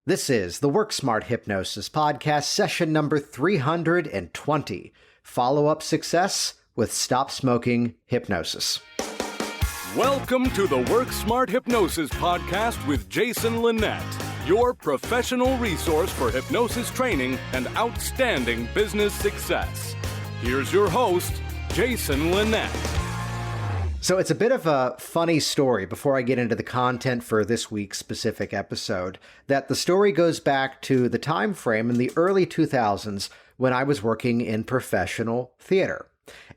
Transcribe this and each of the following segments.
This is the Work Smart Hypnosis Podcast, session number 320, Follow-Up Success with Stop Smoking Hypnosis. Welcome to the Work Smart Hypnosis Podcast with Jason Linett, your professional resource for hypnosis training and outstanding business success. Here's your host, Jason Linett. So it's a bit of a funny story before I get into the content for this week's specific episode, that the story goes back to the time frame in the early 2000s when I was working in professional theater.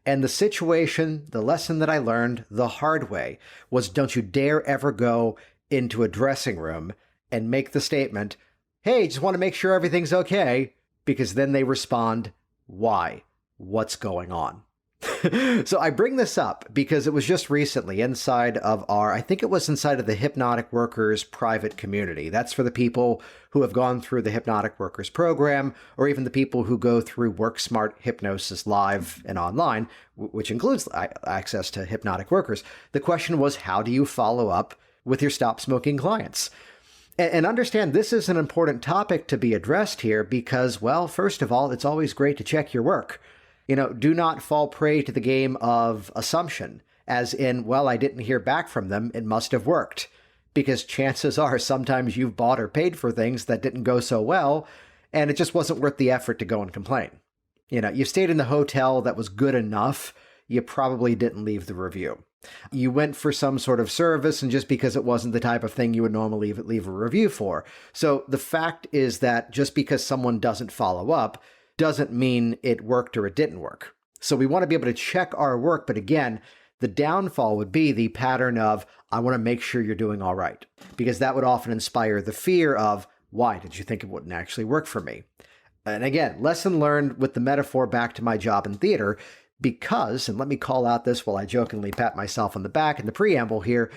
And the situation, the lesson that I learned the hard way was don't you dare ever go into a dressing room and make the statement, hey, just want to make sure everything's okay, because then they respond, why? What's going on? So I bring this up because it was just recently inside of I think it was inside of the Hypnotic Workers private community. That's for the people who have gone through the Hypnotic Workers program, or even the people who go through Work Smart Hypnosis live and online, which includes access to Hypnotic Workers. The question was, how do you follow up with your stop smoking clients? And understand this is an important topic to be addressed here because, well, first of all, it's always great to check your work. Do not fall prey to the game of assumption, as in, well, I didn't hear back from them, it must have worked. Because chances are sometimes you've bought or paid for things that didn't go so well, and it just wasn't worth the effort to go and complain. You stayed in the hotel that was good enough, you probably didn't leave the review. You went for some sort of service, and just because it wasn't the type of thing you would normally leave a review for. So the fact is that just because someone doesn't follow up, doesn't mean it worked or it didn't work. So we want to be able to check our work, but again, the downfall would be the pattern of, I want to make sure you're doing all right, because that would often inspire the fear of, why did you think it wouldn't actually work for me? And again, lesson learned with the metaphor back to my job in theater, because, and let me call out this while I jokingly pat myself on the back in the preamble here,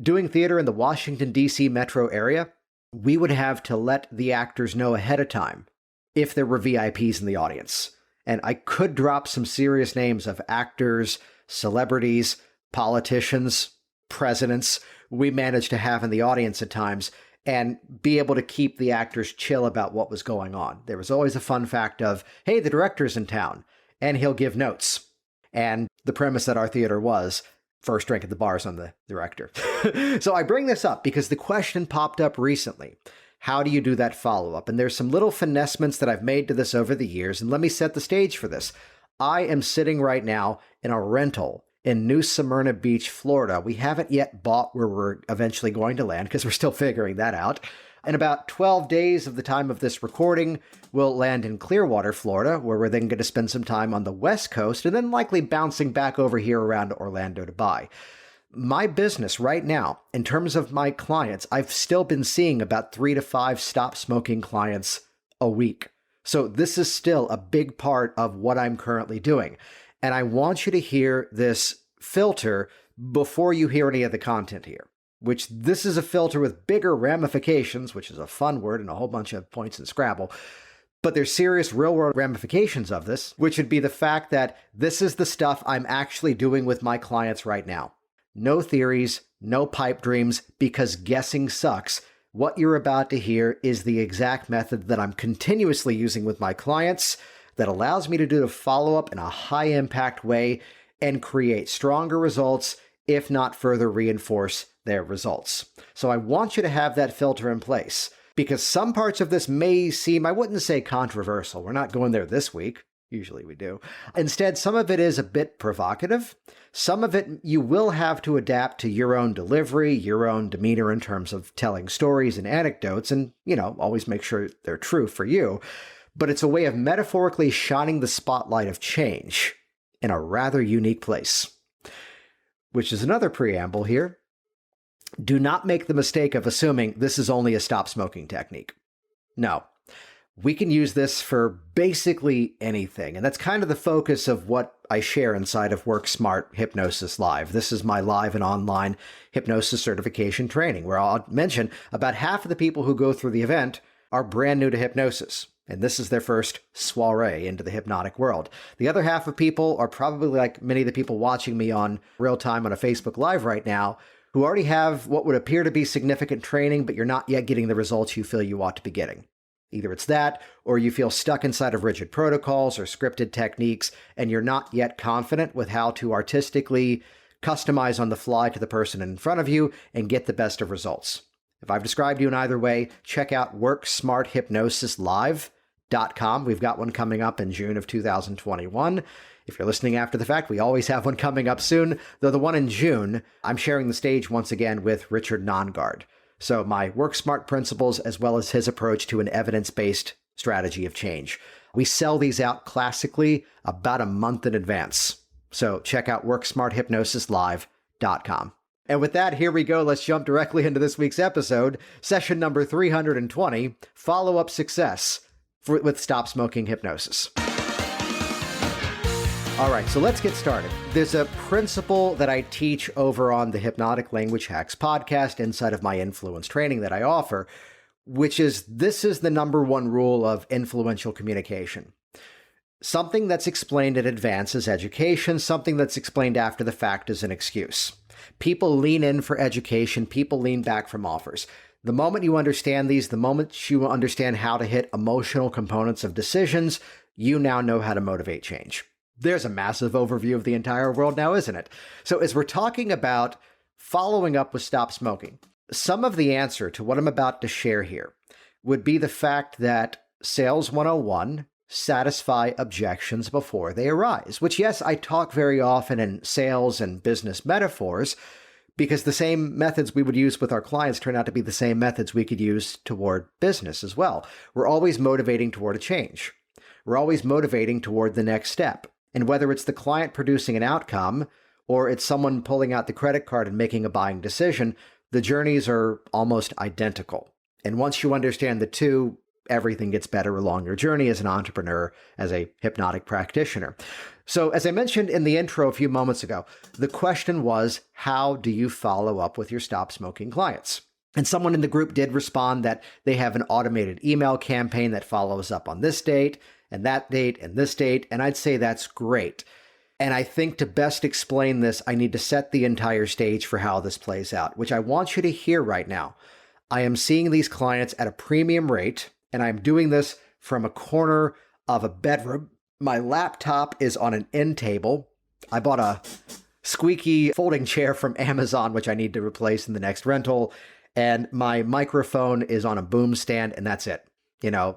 doing theater in the Washington, D.C. metro area, we would have to let the actors know ahead of time if there were VIPs in the audience. And I could drop some serious names of actors, celebrities, politicians, presidents we managed to have in the audience at times and be able to keep the actors chill about what was going on. There was always a fun fact of, hey, the director's in town, and he'll give notes. And the premise at our theater was, first drink at the bar is on the director. So I bring this up because the question popped up recently. How do you do that follow-up? And there's some little finessements that I've made to this over the years, and let me set the stage for this. I am sitting right now in a rental in New Smyrna Beach, Florida. We haven't yet bought where we're eventually going to land because we're still figuring that out. In about 12 days of the time of this recording, we'll land in Clearwater, Florida, where we're then going to spend some time on the West Coast and then likely bouncing back over here around Orlando to buy. My business right now, in terms of my clients, I've still been seeing about 3 to 5 stop smoking clients a week. So this is still a big part of what I'm currently doing. And I want you to hear this filter before you hear any of the content here, which this is a filter with bigger ramifications, which is a fun word and a whole bunch of points in Scrabble. But there's serious real-world ramifications of this, which would be the fact that this is the stuff I'm actually doing with my clients right now. No theories, no pipe dreams, because guessing sucks. What you're about to hear is the exact method that I'm continuously using with my clients that allows me to do the follow-up in a high-impact way and create stronger results, if not further reinforce their results. So I want you to have that filter in place, because some parts of this may seem, I wouldn't say controversial. We're not going there this week. Usually we do. Instead, some of it is a bit provocative. Some of it you will have to adapt to your own delivery, your own demeanor in terms of telling stories and anecdotes, and, always make sure they're true for you. But it's a way of metaphorically shining the spotlight of change in a rather unique place. Which is another preamble here. Do not make the mistake of assuming this is only a stop smoking technique. No. We can use this for basically anything, and that's kind of the focus of what I share inside of Work Smart Hypnosis Live. This is my live and online hypnosis certification training, where I'll mention about half of the people who go through the event are brand new to hypnosis, and this is their first soiree into the hypnotic world. The other half of people are probably like many of the people watching me on real time on a Facebook Live right now, who already have what would appear to be significant training, but you're not yet getting the results you feel you ought to be getting. Either it's that, or you feel stuck inside of rigid protocols or scripted techniques, and you're not yet confident with how to artistically customize on the fly to the person in front of you and get the best of results. If I've described you in either way, check out worksmarthypnosislive.com. We've got one coming up in June of 2021. If you're listening after the fact, we always have one coming up soon, though the one in June, I'm sharing the stage once again with Richard Nongard. So my Work Smart principles, as well as his approach to an evidence-based strategy of change. We sell these out classically about a month in advance. So check out worksmarthypnosislive.com. And with that, here we go. Let's jump directly into this week's episode, session number 320, Follow-Up Success with Stop Smoking Hypnosis. All right, so let's get started. There's a principle that I teach over on the Hypnotic Language Hacks podcast inside of my influence training that I offer, which is this is the number one rule of influential communication. Something that's explained in advance is education. Something that's explained after the fact is an excuse. People lean in for education. People lean back from offers. The moment you understand these, the moment you understand how to hit emotional components of decisions, you now know how to motivate change. There's a massive overview of the entire world now, isn't it? So as we're talking about following up with Stop Smoking, some of the answer to what I'm about to share here would be the fact that Sales 101, satisfy objections before they arise, which, yes, I talk very often in sales and business metaphors because the same methods we would use with our clients turn out to be the same methods we could use toward business as well. We're always motivating toward a change. We're always motivating toward the next step. And whether it's the client producing an outcome or it's someone pulling out the credit card and making a buying decision, the journeys are almost identical. And once you understand the two, everything gets better along your journey as an entrepreneur, as a hypnotic practitioner. So as I mentioned in the intro a few moments ago, the question was, how do you follow up with your Stop Smoking clients? And someone in the group did respond that they have an automated email campaign that follows up on this date and that date and this date. And I'd say that's great. And I think to best explain this, I need to set the entire stage for how this plays out, which I want you to hear right now. I am seeing these clients at a premium rate, and I'm doing this from a corner of a bedroom. My laptop is on an end table. I bought a squeaky folding chair from Amazon, which I need to replace in the next rental. And my microphone is on a boom stand, and that's it.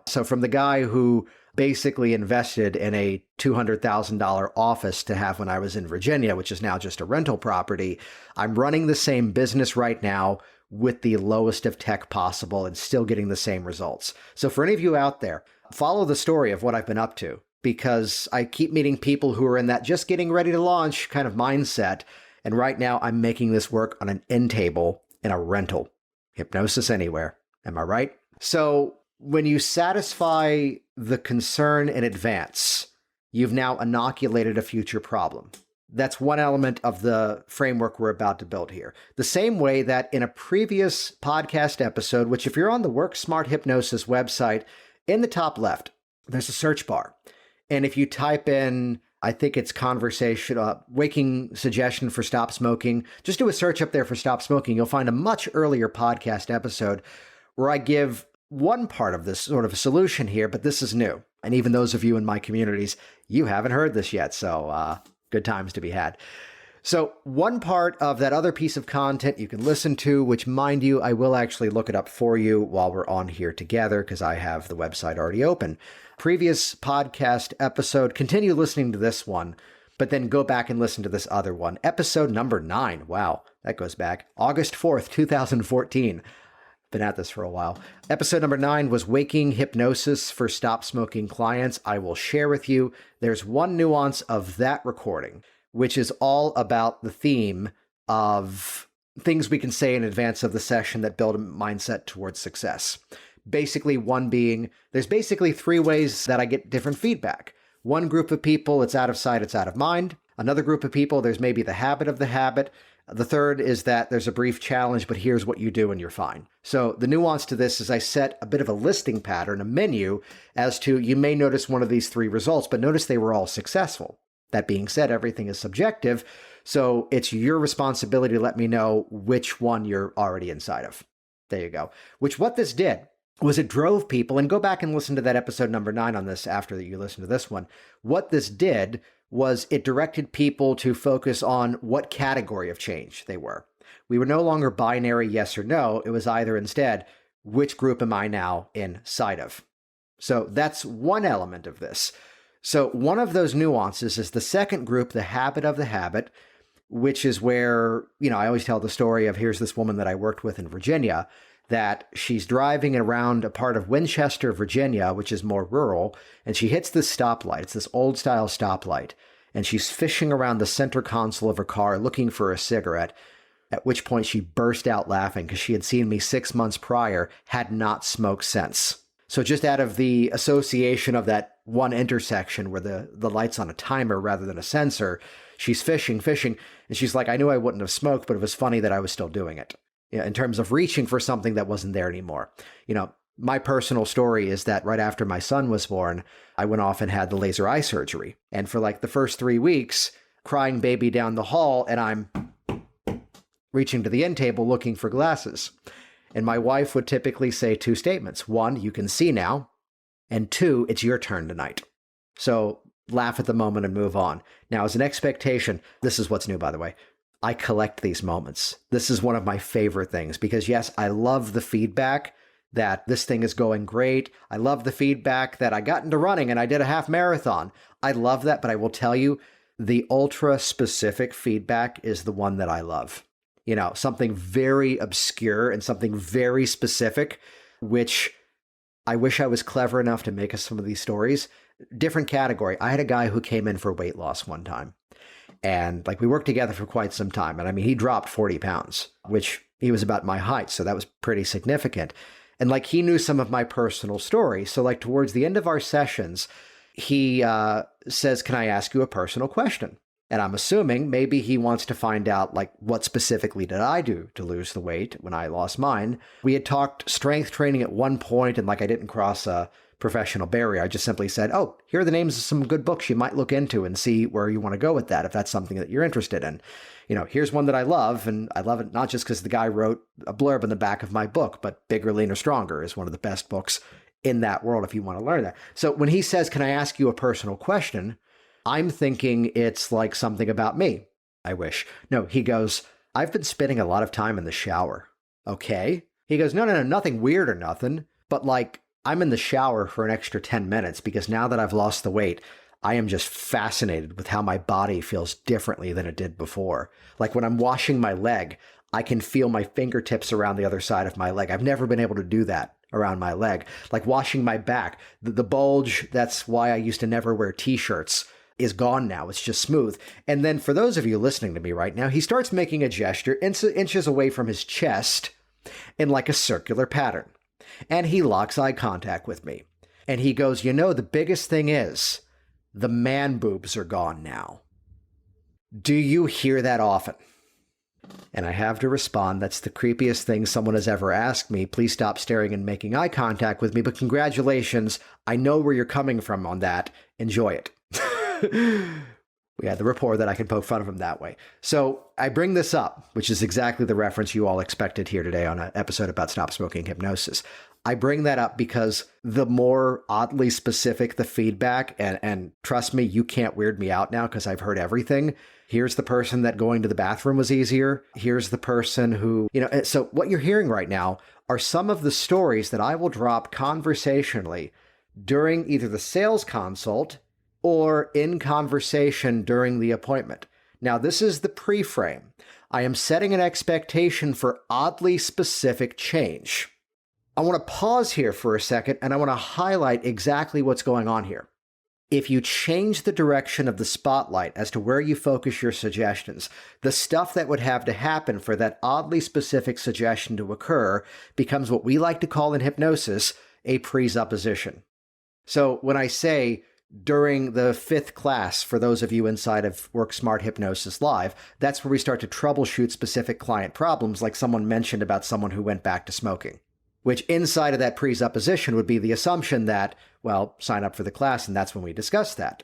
So from the guy who basically invested in a $200,000 office to have when I was in Virginia, which is now just a rental property, I'm running the same business right now with the lowest of tech possible and still getting the same results. So for any of you out there, follow the story of what I've been up to, because I keep meeting people who are in that just getting ready to launch kind of mindset. And right now I'm making this work on an end table in a rental. Hypnosis anywhere. Am I right? So when you satisfy the concern in advance, you've now inoculated a future problem. That's one element of the framework we're about to build here. The same way that in a previous podcast episode, which if you're on the Work Smart Hypnosis website, in the top left, there's a search bar. And if you type in, I think it's waking suggestion for stop smoking, just do a search up there for stop smoking. You'll find a much earlier podcast episode where I give one part of this sort of a solution here, but this is new. And even those of you in my communities, you haven't heard this yet. So good times to be had. So one part of that other piece of content you can listen to, which mind you, I will actually look it up for you while we're on here together because I have the website already open. Previous podcast episode, continue listening to this one, but then go back and listen to this other one. Episode number 9. Wow, that goes back. August 4th, 2014. Been at this for a while. Episode number 9 was Waking Hypnosis for Stop Smoking Clients. I will share with you. There's one nuance of that recording, which is all about the theme of things we can say in advance of the session that build a mindset towards success. Basically, one being, there's basically 3 ways that I get different feedback. One group of people, it's out of sight, it's out of mind. Another group of people, there's maybe the habit of the habit. The third is that there's a brief challenge, but here's what you do and you're fine. So the nuance to this is I set a bit of a listing pattern, a menu, as to you may notice one of these 3 results, but notice they were all successful. That being said, everything is subjective. So it's your responsibility to let me know which one you're already inside of. There you go. Which what this did was it drove people, and go back and listen to that episode number 9 on this after that you listen to this one. What this did was it directed people to focus on what category of change they were. We were no longer binary yes or no. It was either instead, which group am I now inside of? So that's one element of this. So one of those nuances is the second group, the habit of the habit, which is where, I always tell the story of here's this woman that I worked with in Virginia, that she's driving around a part of Winchester, Virginia, which is more rural, and she hits this stoplight. It's this old style stoplight, and she's fishing around the center console of her car looking for a cigarette, at which point she burst out laughing because she had seen me 6 months prior, had not smoked since. So just out of the association of that one intersection where the light's on a timer rather than a sensor, she's fishing, and she's like, I knew I wouldn't have smoked, but it was funny that I was still doing it. In terms of reaching for something that wasn't there anymore. My personal story is that right after my son was born, I went off and had the laser eye surgery. And for like the first 3 weeks, crying baby down the hall, and I'm reaching to the end table looking for glasses. And my wife would typically say 2 statements. 1, you can see now. And 2, it's your turn tonight. So laugh at the moment and move on. Now, as an expectation, this is what's new, by the way. I collect these moments. This is one of my favorite things because, yes, I love the feedback that this thing is going great. I love the feedback that I got into running and I did a half marathon. I love that, but I will tell you, the ultra specific feedback is the one that I love. Something very obscure and something very specific, which I wish I was clever enough to make us some of these stories. Different category. I had a guy who came in for weight loss one time. And we worked together for quite some time. And he dropped 40 pounds, which he was about my height. So that was pretty significant. And he knew some of my personal story. So towards the end of our sessions, he says, can I ask you a personal question? And I'm assuming maybe he wants to find out what specifically did I do to lose the weight when I lost mine. We had talked strength training at one point, and I didn't cross a professional barrier. I just simply said, oh, here are the names of some good books you might look into and see where you want to go with that, if that's something that you're interested in. Here's one that I love, and I love it not just because the guy wrote a blurb in the back of my book, but Bigger, Leaner, Stronger is one of the best books in that world if you want to learn that. So when he says, can I ask you a personal question? I'm thinking it's something about me. I wish. No, he goes, I've been spending a lot of time in the shower. Okay. He goes, no, nothing weird or nothing, but I'm in the shower for an extra 10 minutes because now that I've lost the weight, I am just fascinated with how my body feels differently than it did before. When I'm washing my leg, I can feel my fingertips around the other side of my leg. I've never been able to do that around my leg. Washing my back, the bulge, that's why I used to never wear t-shirts, is gone now. It's just smooth. And then for those of you listening to me right now, he starts making a gesture inches away from his chest in a circular pattern. And he locks eye contact with me. And he goes, the biggest thing is the man boobs are gone now. Do you hear that often? And I have to respond, that's the creepiest thing someone has ever asked me. Please stop staring and making eye contact with me. But congratulations. I know where you're coming from on that. Enjoy it. We had the rapport that I can poke fun of him that way. So I bring this up, which is exactly the reference you all expected here today on an episode about stop smoking hypnosis. I bring that up because the more oddly specific the feedback, and trust me, you can't weird me out now because I've heard everything. Here's the person that going to the bathroom was easier. Here's the person who, so what you're hearing right now are some of the stories that I will drop conversationally during either the sales consult or in conversation during the appointment. Now, this is the pre-frame. I am setting an expectation for oddly specific change. I want to pause here for a second, and I want to highlight exactly what's going on here. If you change the direction of the spotlight as to where you focus your suggestions, the stuff that would have to happen for that oddly specific suggestion to occur becomes what we like to call in hypnosis a presupposition. So when I say, during the 5th class, for those of you inside of Work Smart Hypnosis Live, that's where we start to troubleshoot specific client problems, like someone mentioned about someone who went back to smoking, which inside of that presupposition would be the assumption that, well, sign up for the class, and that's when we discuss that.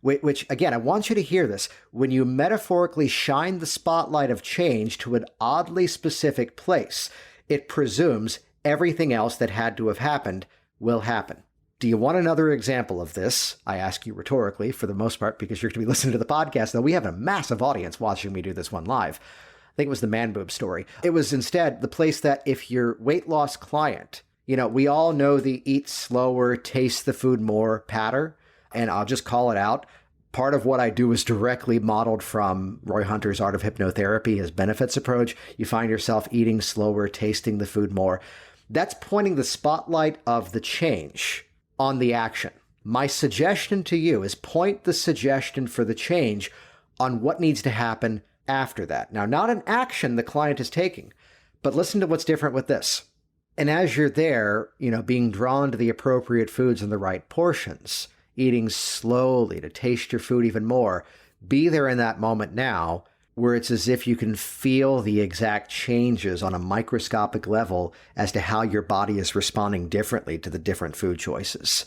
Which, again, I want you to hear this. When you metaphorically shine the spotlight of change to an oddly specific place, it presumes everything else that had to have happened will happen. Do you want another example of this? I ask you rhetorically, for the most part, because you're going to be listening to the podcast, though we have a massive audience watching me do this one live. I think it was the man boob story. It was instead the place that if your weight loss client, we all know the eat slower, taste the food more pattern, and I'll just call it out. Part of what I do is directly modeled from Roy Hunter's Art of Hypnotherapy, his benefits approach. You find yourself eating slower, tasting the food more. That's pointing the spotlight of the change on the action. My suggestion to you is point the suggestion for the change on what needs to happen after that. Now, not an action the client is taking, but listen to what's different with this. And as you're there, being drawn to the appropriate foods in the right portions, eating slowly to taste your food even more, be there in that moment now where it's as if you can feel the exact changes on a microscopic level as to how your body is responding differently to the different food choices.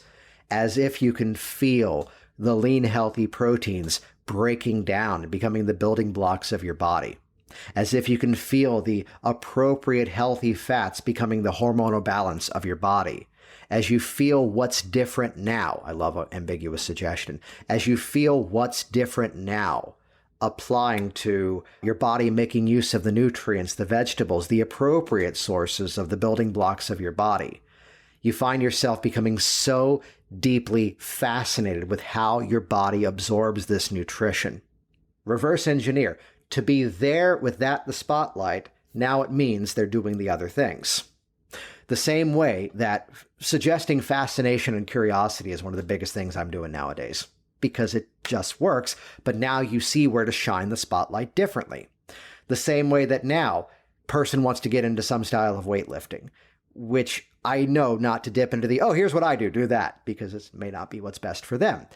As if you can feel the lean, healthy proteins breaking down and becoming the building blocks of your body. As if you can feel the appropriate healthy fats becoming the hormonal balance of your body. As you feel what's different now, I love an ambiguous suggestion, as you feel what's different now, applying to your body making use of the nutrients, the vegetables, the appropriate sources of the building blocks of your body, you find yourself becoming so deeply fascinated with how your body absorbs this nutrition. Reverse engineer. To be there with the spotlight, now it means they're doing the other things. The same way that suggesting fascination and curiosity is one of the biggest things I'm doing nowadays, because it just works, but now you see where to shine the spotlight differently. The same way that now person wants to get into some style of weightlifting, which I know not to dip into here's what I do that, because it may not be what's best for them.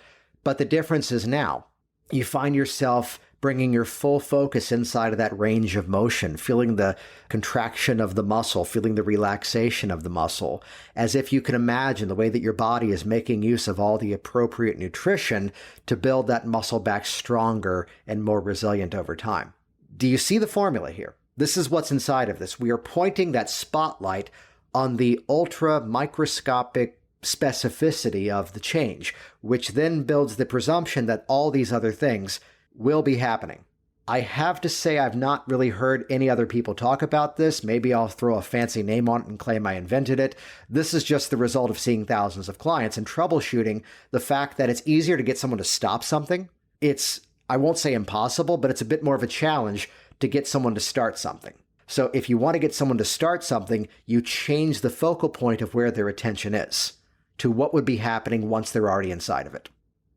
But the difference is now you find yourself bringing your full focus inside of that range of motion, feeling the contraction of the muscle, feeling the relaxation of the muscle, as if you can imagine the way that your body is making use of all the appropriate nutrition to build that muscle back stronger and more resilient over time. Do you see the formula here? This is what's inside of this. We are pointing that spotlight on the ultra microscopic specificity of the change, which then builds the presumption that all these other things will be happening. I have to say I've not really heard any other people talk about this. Maybe I'll throw a fancy name on it and claim I invented it. This is just the result of seeing thousands of clients and troubleshooting the fact that it's easier to get someone to stop something. It's, I won't say impossible, but it's a bit more of a challenge to get someone to start something. So if you want to get someone to start something, you change the focal point of where their attention is to what would be happening once they're already inside of it.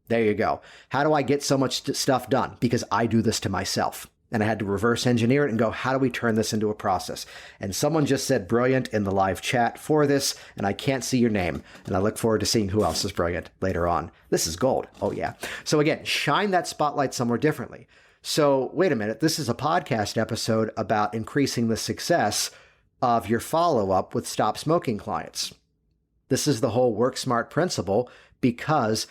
There you go. How do I get so much stuff done? Because I do this to myself. And I had to reverse engineer it and go, how do we turn this into a process? And someone just said brilliant in the live chat for this, and I can't see your name. And I look forward to seeing who else is brilliant later on. This is gold. Oh, yeah. So again, shine that spotlight somewhere differently. So wait a minute. This is a podcast episode about increasing the success of your follow-up with stop smoking clients. This is the whole work smart principle, because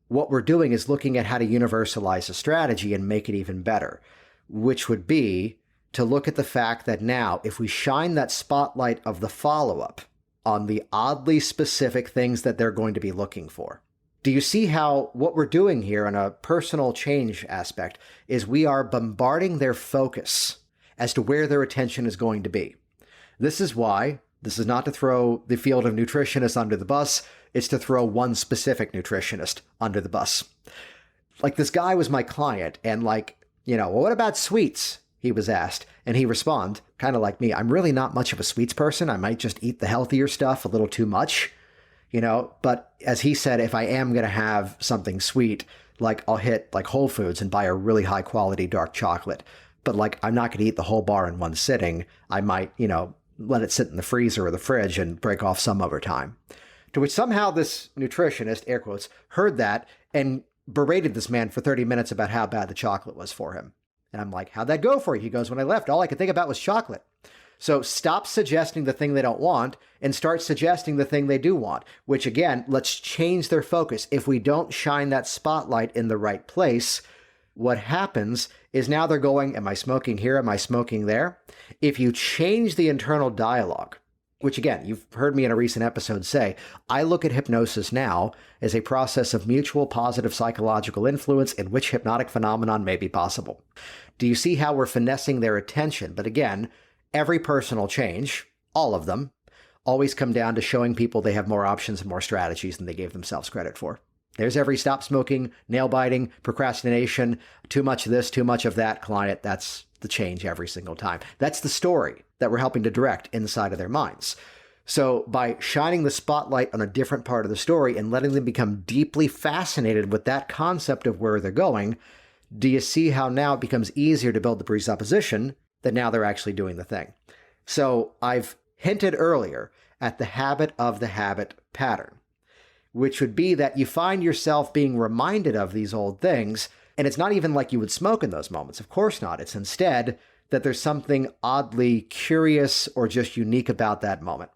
what we're doing is looking at how to universalize a strategy and make it even better, which would be to look at the fact that now, if we shine that spotlight of the follow-up on the oddly specific things that they're going to be looking for. Do you see how what we're doing here in a personal change aspect is we are bombarding their focus as to where their attention is going to be? This is why, this is not to throw the field of nutritionists under the bus, it's to throw one specific nutritionist under the bus. Like, this guy was my client, and well, what about sweets? He was asked, and he responded, kind of like me, I'm really not much of a sweets person. I might just eat the healthier stuff a little too much, but as he said, if I am going to have something sweet, I'll hit Whole Foods and buy a really high quality dark chocolate. But I'm not going to eat the whole bar in one sitting. I might, let it sit in the freezer or the fridge and break off some over time. To which somehow this nutritionist, air quotes, heard that and berated this man for 30 minutes about how bad the chocolate was for him. And I'm like, how'd that go for you? He goes, when I left, all I could think about was chocolate. So stop suggesting the thing they don't want and start suggesting the thing they do want, which again, let's change their focus. If we don't shine that spotlight in the right place, what happens is now they're going, am I smoking here? Am I smoking there? If you change the internal dialogue, which again, you've heard me in a recent episode say, I look at hypnosis now as a process of mutual positive psychological influence in which hypnotic phenomenon may be possible. Do you see how we're finessing their attention? But again, every personal change, all of them, always come down to showing people they have more options and more strategies than they gave themselves credit for. There's every stop smoking, nail biting, procrastination, too much of this, too much of that client. That's the change every single time. That's the story that we're helping to direct inside of their minds. So by shining the spotlight on a different part of the story and letting them become deeply fascinated with that concept of where they're going, do you see how now it becomes easier to build the presupposition that now they're actually doing the thing? So I've hinted earlier at the habit of the habit pattern, which would be that you find yourself being reminded of these old things, and it's not even like you would smoke in those moments. Of course not. It's instead that there's something oddly curious or just unique about that moment.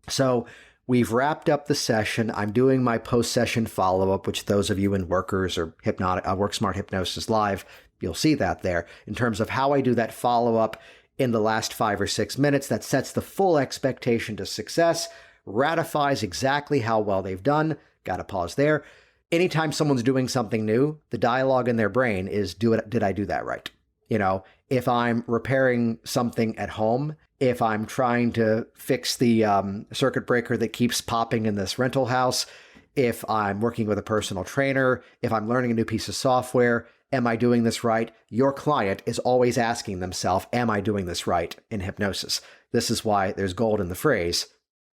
So we've wrapped up the session. I'm doing my post-session follow-up, which those of you in Workers or Work Smart Hypnosis Live, you'll see that there, in terms of how I do that follow-up in the last 5 or 6 minutes. That sets the full expectation to success, ratifies exactly how well they've done. Got to pause there. Anytime someone's doing something new, the dialogue in their brain is, did I do that right? You know, if I'm repairing something at home, if I'm trying to fix the circuit breaker that keeps popping in this rental house, if I'm working with a personal trainer, if I'm learning a new piece of software, am I doing this right? Your client is always asking themselves, am I doing this right in hypnosis? This is why there's gold in the phrase,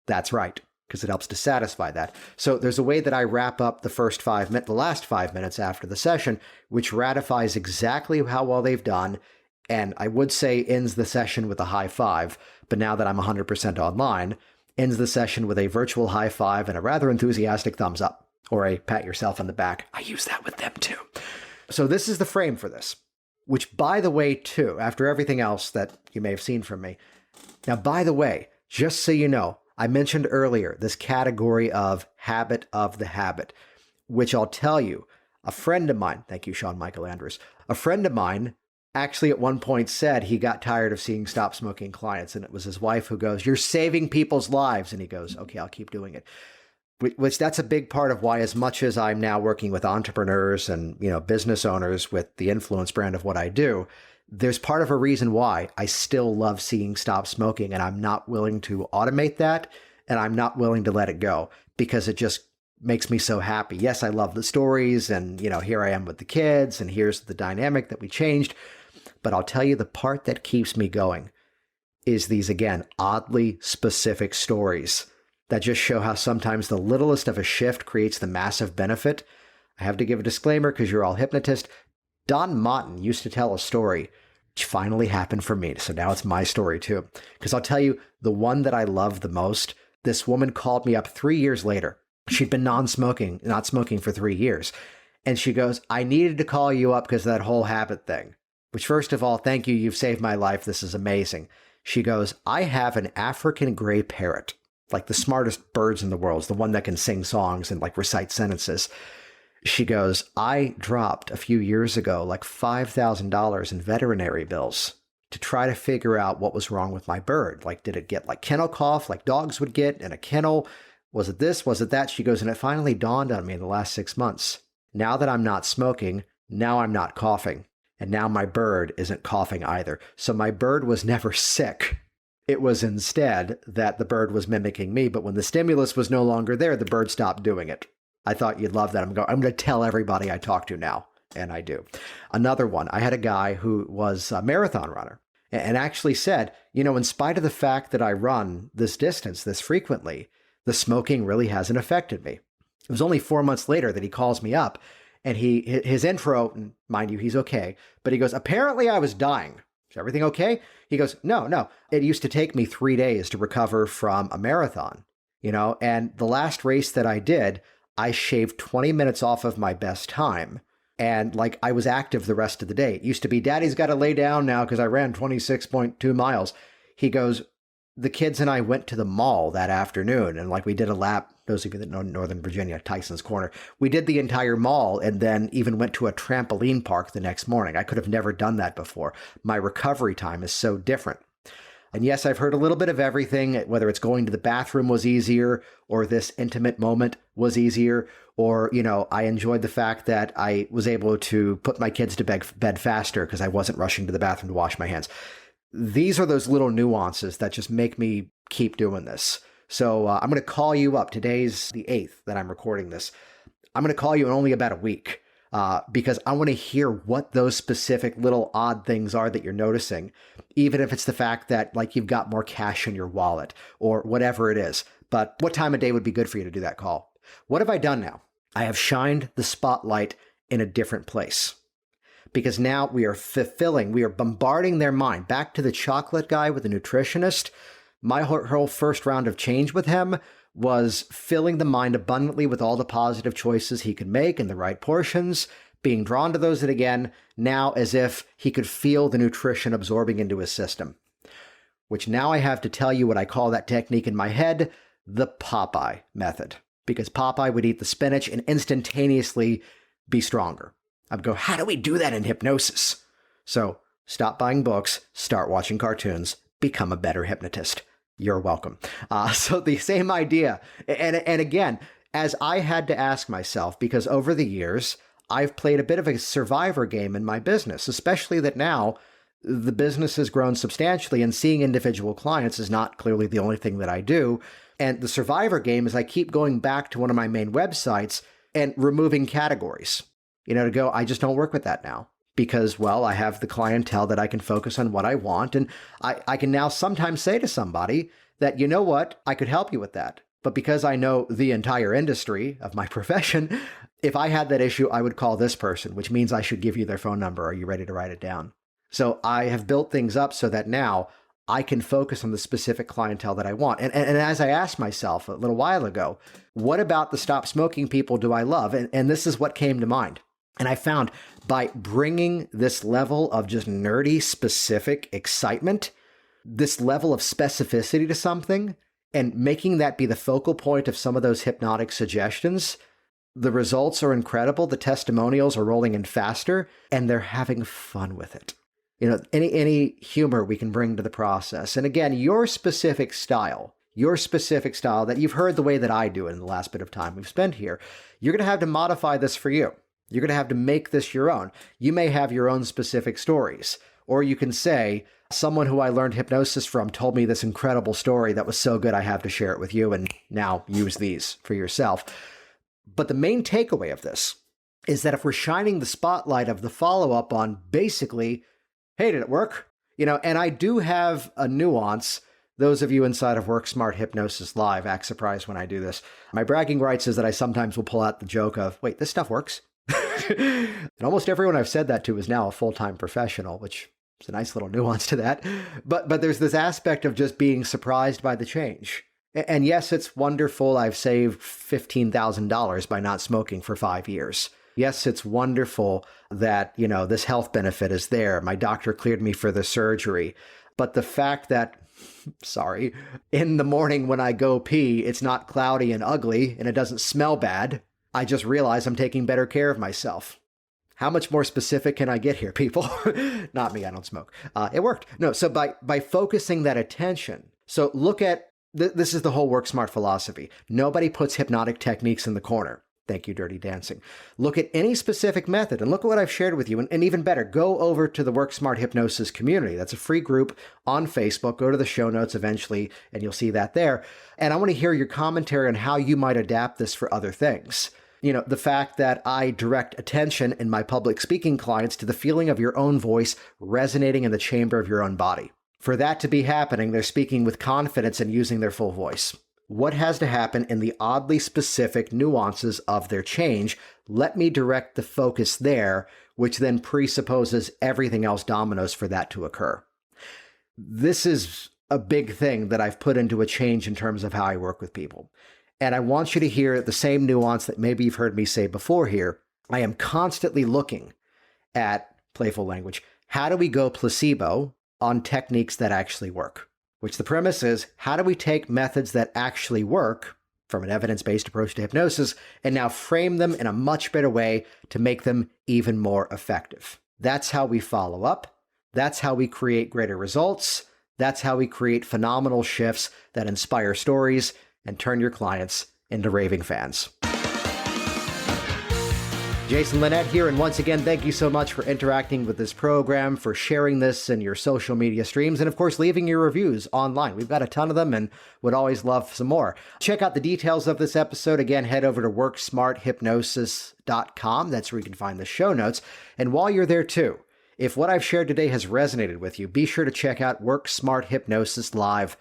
that's right, because it helps to satisfy that. So there's a way that I wrap up the last 5 minutes after the session, which ratifies exactly how well they've done. And I would say ends the session with a high five, but now that I'm 100% online, ends the session with a virtual high five and a rather enthusiastic thumbs up, or a pat yourself on the back. I use that with them too. So this is the frame for this, which by the way too, after everything else that you may have seen from me. Now, by the way, just so you know, I mentioned earlier this category of habit of the habit, which I'll tell you, a friend of mine, thank you, Sean Michael Andrews, a friend of mine actually at one point said he got tired of seeing stop smoking clients, and it was his wife who goes, you're saving people's lives. And he goes, okay, I'll keep doing it. Which that's a big part of why, as much as I'm now working with entrepreneurs and, business owners with the influence brand of what I do, there's part of a reason why I still love seeing stop smoking, and I'm not willing to automate that, and I'm not willing to let it go because it just makes me so happy. Yes, I love the stories, and, here I am with the kids, and here's the dynamic that we changed. But I'll tell you, the part that keeps me going is these, again, oddly specific stories that just show how sometimes the littlest of a shift creates the massive benefit. I have to give a disclaimer because you're all hypnotists. Don Motton used to tell a story which finally happened for me. So now it's my story too. Because I'll tell you, the one that I love the most, this woman called me up 3 years later. She'd been not smoking for 3 years. And she goes, I needed to call you up because of that whole habit thing. Which, first of all, thank you. You've saved my life. This is amazing. She goes, I have an African gray parrot, like the smartest birds in the world. It's the one that can sing songs and recite sentences. She goes, I dropped a few years ago like $5,000 in veterinary bills to try to figure out what was wrong with my bird. Did it get kennel cough like dogs would get in a kennel? Was it this? Was it that? She goes, and it finally dawned on me in the last 6 months. Now that I'm not smoking, now I'm not coughing. And now my bird isn't coughing either. So my bird was never sick. It was instead that the bird was mimicking me. But when the stimulus was no longer there, the bird stopped doing it. I thought you'd love that. I'm going to tell everybody I talk to now. And I do. Another one, I had a guy who was a marathon runner and actually said, in spite of the fact that I run this distance this frequently, the smoking really hasn't affected me. It was only 4 months later that he calls me up. And his intro, and mind you, he's okay, but he goes, apparently I was dying. Is everything okay? He goes, no. It used to take me 3 days to recover from a marathon, and the last race that I did, I shaved 20 minutes off of my best time. And I was active the rest of the day. It used to be, Daddy's got to lay down now because I ran 26.2 miles. He goes, the kids and I went to the mall that afternoon, and like we did a lap. Those of you that know Northern Virginia, Tyson's Corner, we did the entire mall and then even went to a trampoline park the next morning. I could have never done that before. My recovery time is so different. And yes, I've heard a little bit of everything, whether it's going to the bathroom was easier or this intimate moment was easier, or, I enjoyed the fact that I was able to put my kids to bed faster because I wasn't rushing to the bathroom to wash my hands. These are those little nuances that just make me keep doing this. So I'm going to call you up. Today's the 8th that I'm recording this. I'm going to call you in only about a week because I want to hear what those specific little odd things are that you're noticing, even if it's the fact that like you've got more cash in your wallet or whatever it is. But what time of day would be good for you to do that call? What have I done now? I have shined the spotlight in a different place. Because now we are bombarding their mind. Back to the chocolate guy with the nutritionist. My whole first round of change with him was filling the mind abundantly with all the positive choices he could make in the right portions, being drawn to those that again, now as if he could feel the nutrition absorbing into his system. Which now I have to tell you what I call that technique in my head, the Popeye method. Because Popeye would eat the spinach and instantaneously be stronger. I'd go, how do we do that in hypnosis? So stop buying books, start watching cartoons, become a better hypnotist. You're welcome. So the same idea. And again, as I had to ask myself, because over the years, I've played a bit of a survivor game in my business, especially that now the business has grown substantially and seeing individual clients is not clearly the only thing that I do. And the survivor game is I keep going back to one of my main websites and removing categories, to go, I just don't work with that now. Because, well, I have the clientele that I can focus on what I want. And I can now sometimes say to somebody that, you know what, I could help you with that. But because I know the entire industry of my profession, if I had that issue, I would call this person, which means I should give you their phone number. Are you ready to write it down? So I have built things up so that now I can focus on the specific clientele that I want. And as I asked myself a little while ago, what about the stop smoking people do I love? And this is what came to mind. And I found by bringing this level of just nerdy, specific excitement, this level of specificity to something, and making that be the focal point of some of those hypnotic suggestions, the results are incredible. The testimonials are rolling in faster, and they're having fun with it. Any humor we can bring to the process. And again, your specific style that you've heard the way that I do it in the last bit of time we've spent here, you're going to have to modify this for you. You're going to have to make this your own. You may have your own specific stories, or you can say, someone who I learned hypnosis from told me this incredible story that was so good I have to share it with you, and now use these for yourself. But the main takeaway of this is that if we're shining the spotlight of the follow-up on basically, hey, did it work? And I do have a nuance. Those of you inside of Work Smart Hypnosis Live act surprised when I do this. My bragging rights is that I sometimes will pull out the joke of, wait, this stuff works? And almost everyone I've said that to is now a full-time professional, which is a nice little nuance to that. But there's this aspect of just being surprised by the change. And yes, it's wonderful. I've saved $15,000 by not smoking for 5 years. Yes, it's wonderful that, this health benefit is there. My doctor cleared me for the surgery. But the fact that, in the morning when I go pee, it's not cloudy and ugly and it doesn't smell bad, I just realize I'm taking better care of myself. How much more specific can I get here, people? Not me, I don't smoke. It worked. No, so by focusing that attention, so look at, this is the whole Work Smart philosophy. Nobody puts hypnotic techniques in the corner. Thank you, Dirty Dancing. Look at any specific method, and look at what I've shared with you. And even better, go over to the Work Smart Hypnosis community. That's a free group on Facebook. Go to the show notes eventually, and you'll see that there. And I want to hear your commentary on how you might adapt this for other things. The fact that I direct attention in my public speaking clients to the feeling of your own voice resonating in the chamber of your own body. For that to be happening, they're speaking with confidence and using their full voice. What has to happen in the oddly specific nuances of their change? Let me direct the focus there, which then presupposes everything else dominoes for that to occur. This is a big thing that I've put into a change in terms of how I work with people. And I want you to hear the same nuance that maybe you've heard me say before here. I am constantly looking at playful language. How do we go placebo on techniques that actually work? which the premise is, how do we take methods that actually work from an evidence-based approach to hypnosis and now frame them in a much better way to make them even more effective? That's how we follow up. That's how we create greater results. That's how we create phenomenal shifts that inspire stories and turn your clients into raving fans. Jason Linett here, and once again, thank you so much for interacting with this program, for sharing this in your social media streams, and of course, leaving your reviews online. We've got a ton of them and would always love some more. Check out the details of this episode. Again, head over to worksmarthypnosis.com. That's where you can find the show notes. And while you're there too, if what I've shared today has resonated with you, be sure to check out worksmarthypnosislive.com.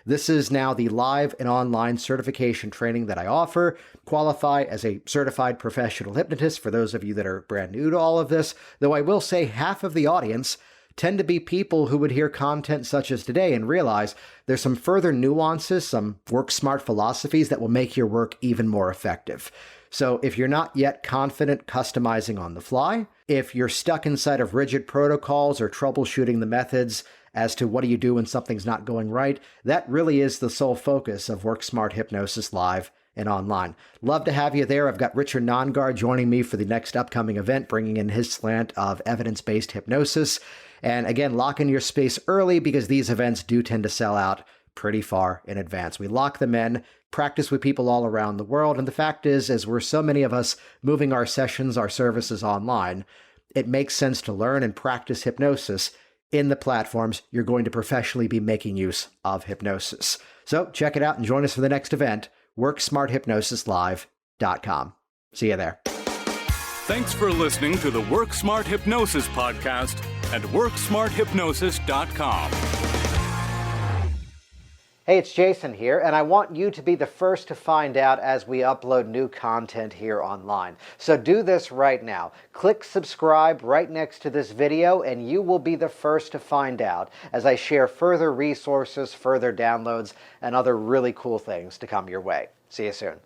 This is now the live and online certification training that I offer. Qualify as a certified professional hypnotist for those of you that are brand new to all of this, though I will say half of the audience tend to be people who would hear content such as today and realize there's some further nuances, some work smart philosophies that will make your work even more effective. So if you're not yet confident customizing on the fly, if you're stuck inside of rigid protocols or troubleshooting the methods as to what do you do when something's not going right, that really is the sole focus of Work Smart Hypnosis Live and online. Love to have you there. I've got Richard Nongar joining me for the next upcoming event, bringing in his slant of evidence-based hypnosis. And again, lock in your space early because these events do tend to sell out pretty far in advance. We lock them in, practice with people all around the world, and the fact is, as we're so many of us moving our sessions, our services online, it makes sense to learn and practice hypnosis in the platforms you're going to professionally be making use of hypnosis. So check it out and join us for the next event, worksmarthypnosislive.com. See you there. Thanks for listening to the Work Smart Hypnosis podcast at worksmarthypnosis.com. Hey, it's Jason here, and I want you to be the first to find out as we upload new content here online. So do this right now. Click subscribe right next to this video, and you will be the first to find out as I share further resources, further downloads, and other really cool things to come your way. See you soon.